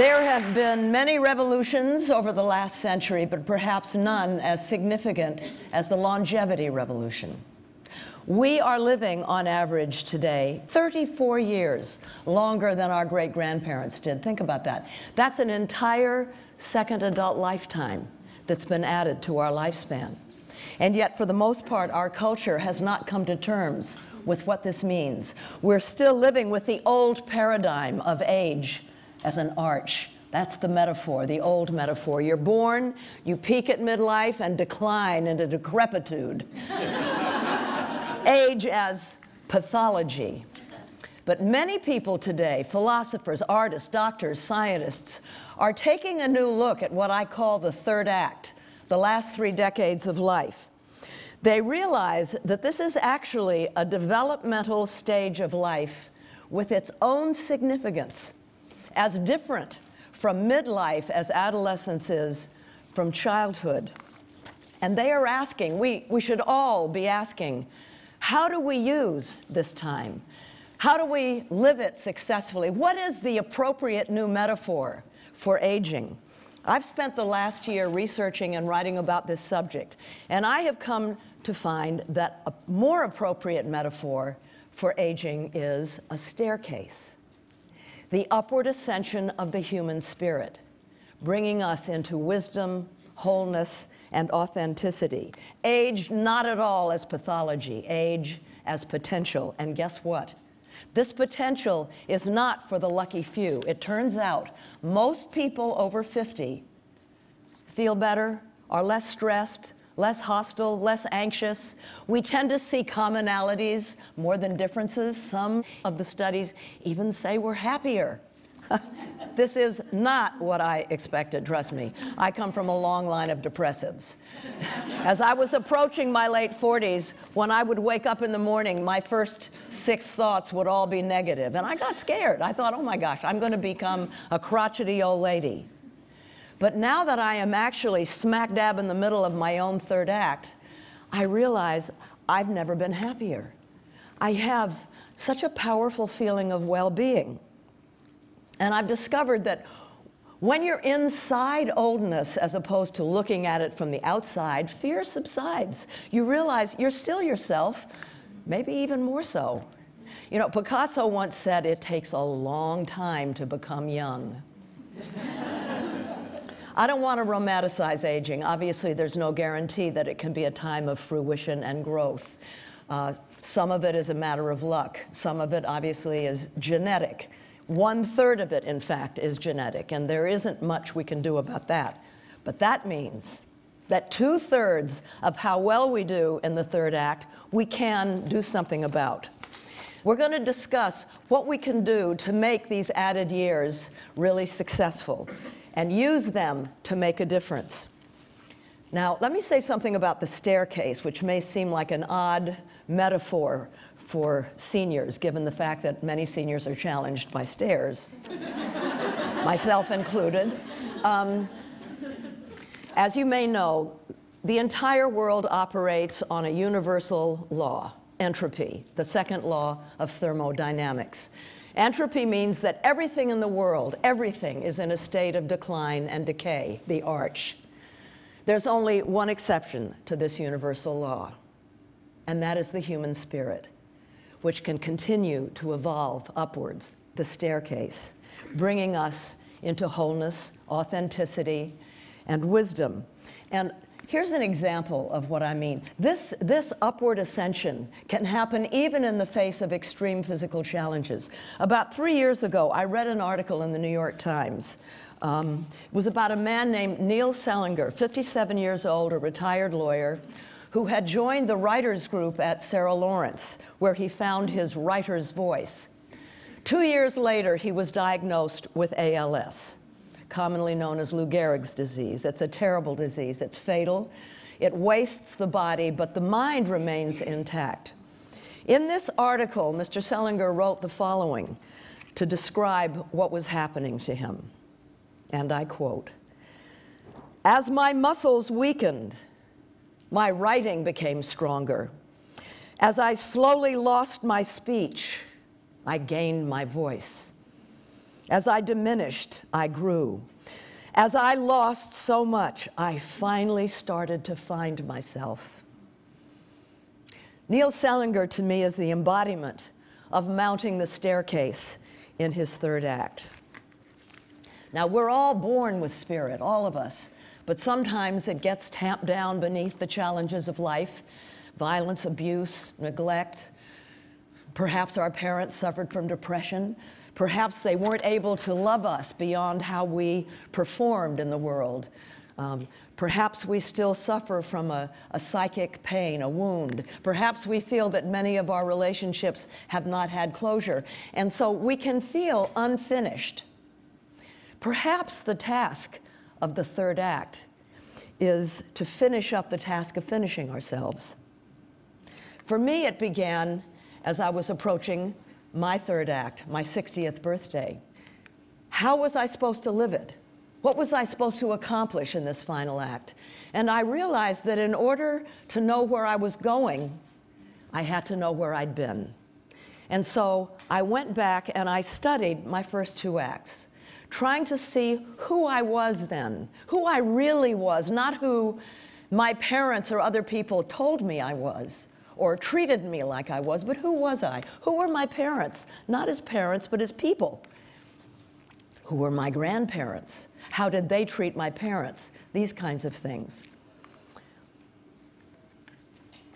There have been many revolutions over the last century, but perhaps none as significant as the longevity revolution. We are living, on average today, 34 years longer than our great-grandparents did. Think about that. That's an entire second adult lifetime that's been added to our lifespan. And yet, for the most part, our culture has not come to terms with what this means. We're still living with the old paradigm of age as an arch. That's the metaphor, the old metaphor. You're born, you peak at midlife, and decline into decrepitude. Age as pathology. But many people today, philosophers, artists, doctors, scientists, are taking a new look at what I call the third act, the last 3 decades of life. They realize that this is actually a developmental stage of life with its own significance, as different from midlife as adolescence is from childhood. And they are asking, we should all be asking, how do we use this time? How do we live it successfully? What is the appropriate new metaphor for aging? I've spent the last year researching and writing about this subject, and I have come to find that a more appropriate metaphor for aging is a staircase. The upward ascension of the human spirit, bringing us into wisdom, wholeness, and authenticity. Age not at all as pathology, age as potential. And guess what? This potential is not for the lucky few. It turns out most people over 50 feel better, are less stressed, less hostile, less anxious. We tend to see commonalities more than differences. Some of the studies even say we're happier. This is not what I expected, trust me. I come from a long line of depressives. As I was approaching my late 40s, when I would wake up in the morning, my first 6 thoughts would all be negative. And I got scared. I thought, oh my gosh, I'm going to become a crotchety old lady. But now that I am actually smack dab in the middle of my own third act, I realize I've never been happier. I have such a powerful feeling of well-being. And I've discovered that when you're inside oldness, as opposed to looking at it from the outside, fear subsides. You realize you're still yourself, maybe even more so. You know, Picasso once said, it takes a long time to become young. I don't want to romanticize aging. Obviously, there's no guarantee that it can be a time of fruition and growth. Some of it is a matter of luck. Some of it, obviously, is genetic. 1/3 of it, in fact, is genetic, and there isn't much we can do about that. But that means that 2/3 of how well we do in the third act, we can do something about. We're going to discuss what we can do to make these added years really successful and use them to make a difference. Now, let me say something about the staircase, which may seem like an odd metaphor for seniors, given the fact that many seniors are challenged by stairs, myself included. As you may know, the entire world operates on a universal law, entropy, the second law of thermodynamics. Entropy means that everything in the world, everything is in a state of decline and decay, the arch. There's only one exception to this universal law, and that is the human spirit, which can continue to evolve upwards, the staircase, bringing us into wholeness, authenticity, and wisdom. And here's an example of what I mean. This upward ascension can happen even in the face of extreme physical challenges. About 3 years ago, I read an article in the New York Times. It was about a man named Neil Selinger, 57 years old, a retired lawyer, who had joined the writers group at Sarah Lawrence, where he found his writer's voice. 2 years later, he was diagnosed with ALS, commonly known as Lou Gehrig's disease. It's a terrible disease. It's fatal. It wastes the body, but the mind remains intact. In this article, Mr. Selinger wrote the following to describe what was happening to him. And I quote, "As my muscles weakened, my writing became stronger. As I slowly lost my speech, I gained my voice. As I diminished, I grew. As I lost so much, I finally started to find myself. Neil Selinger, to me, is the embodiment of mounting the staircase in his third act. Now, we're all born with spirit, all of us, but sometimes it gets tamped down beneath the challenges of life, violence, abuse, neglect. Perhaps our parents suffered from depression. Perhaps they weren't able to love us beyond how we performed in the world. Perhaps we still suffer from a psychic pain, a wound. Perhaps we feel that many of our relationships have not had closure, and so we can feel unfinished. Perhaps the task of the third act is to finish up the task of finishing ourselves. For me, it began as I was approaching my third act, my 60th birthday. How was I supposed to live it? What was I supposed to accomplish in this final act? And I realized that in order to know where I was going, I had to know where I'd been. And so I went back and I studied my first two acts, trying to see who I was then, who I really was, not who my parents or other people told me I was or treated me like I was, but who was I? Who were my parents? Not as parents, but as people. Who were my grandparents? How did they treat my parents? These kinds of things.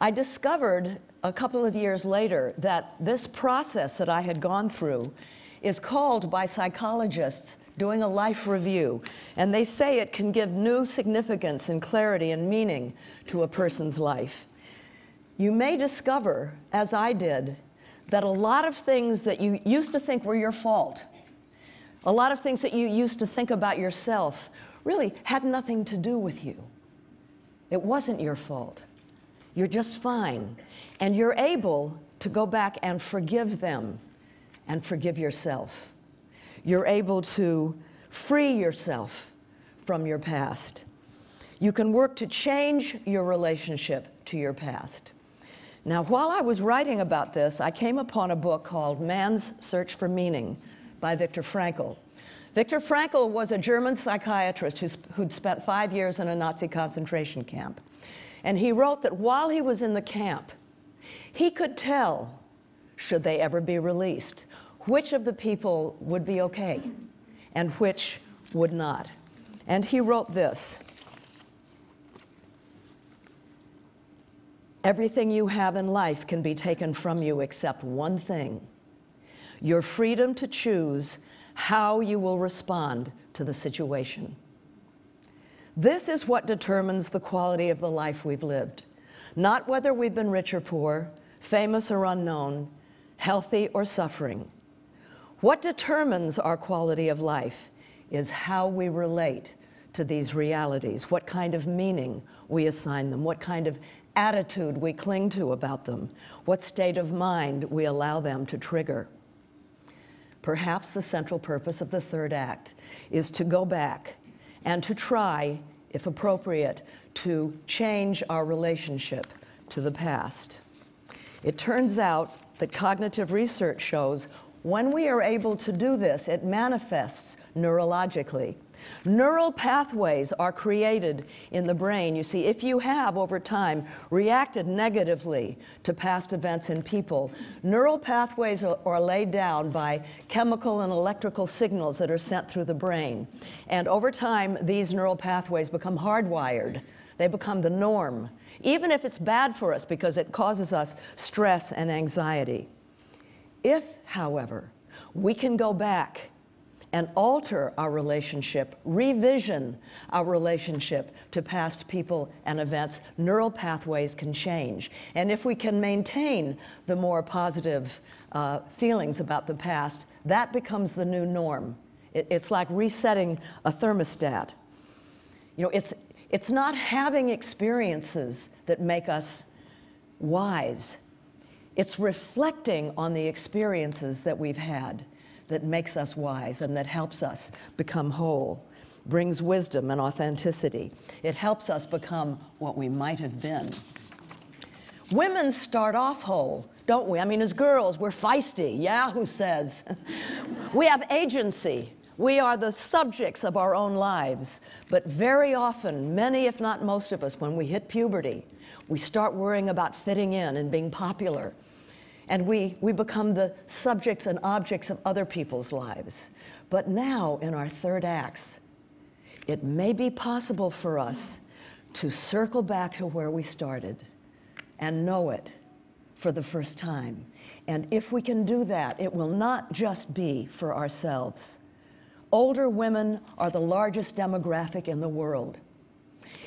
I discovered a couple of years later that this process that I had gone through is called by psychologists doing a life review, and they say it can give new significance and clarity and meaning to a person's life. You may discover, as I did, that a lot of things that you used to think were your fault, a lot of things that you used to think about yourself really had nothing to do with you. It wasn't your fault. You're just fine. And you're able to go back and forgive them and forgive yourself. You're able to free yourself from your past. You can work to change your relationship to your past. Now, while I was writing about this, I came upon a book called Man's Search for Meaning by Viktor Frankl. Viktor Frankl was a German psychiatrist who'd spent 5 years in a Nazi concentration camp. And he wrote that while he was in the camp, he could tell, should they ever be released, which of the people would be okay and which would not. And he wrote this: everything you have in life can be taken from you except one thing: your freedom to choose how you will respond to the situation. This is what determines the quality of the life we've lived, not whether we've been rich or poor, famous or unknown, healthy or suffering. What determines our quality of life is how we relate to these realities, what kind of meaning we assign them, what kind of attitude we cling to about them, what state of mind we allow them to trigger. Perhaps the central purpose of the third act is to go back and to try, if appropriate, to change our relationship to the past. It turns out that cognitive research shows when we are able to do this, it manifests neurologically. Neural pathways are created in the brain. You see, if you have, over time, reacted negatively to past events and people, neural pathways are laid down by chemical and electrical signals that are sent through the brain. And over time, these neural pathways become hardwired. They become the norm, even if it's bad for us because it causes us stress and anxiety. If, however, we can go back and alter our relationship, revision our relationship to past people and events, neural pathways can change. And if we can maintain the more positive feelings about the past, that becomes the new norm. It's like resetting a thermostat. You know, it's not having experiences that make us wise. It's reflecting on the experiences that we've had that makes us wise and that helps us become whole, brings wisdom and authenticity. It helps us become what we might have been. Women start off whole, don't we? I mean, as girls, we're feisty. Yeah, who says? We have agency. We are the subjects of our own lives. But very often, many if not most of us, when we hit puberty, we start worrying about fitting in and being popular. And we become the subjects and objects of other people's lives. But now, in our third acts, it may be possible for us to circle back to where we started and know it for the first time. And if we can do that, it will not just be for ourselves. Older women are the largest demographic in the world.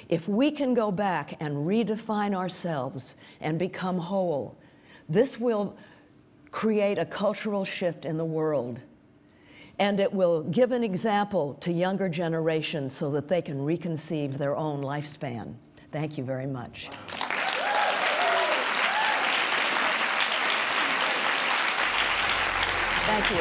If we can go back and redefine ourselves and become whole, this will create a cultural shift in the world. And it will give an example to younger generations so that they can reconceive their own lifespan. Thank you very much. Thank you.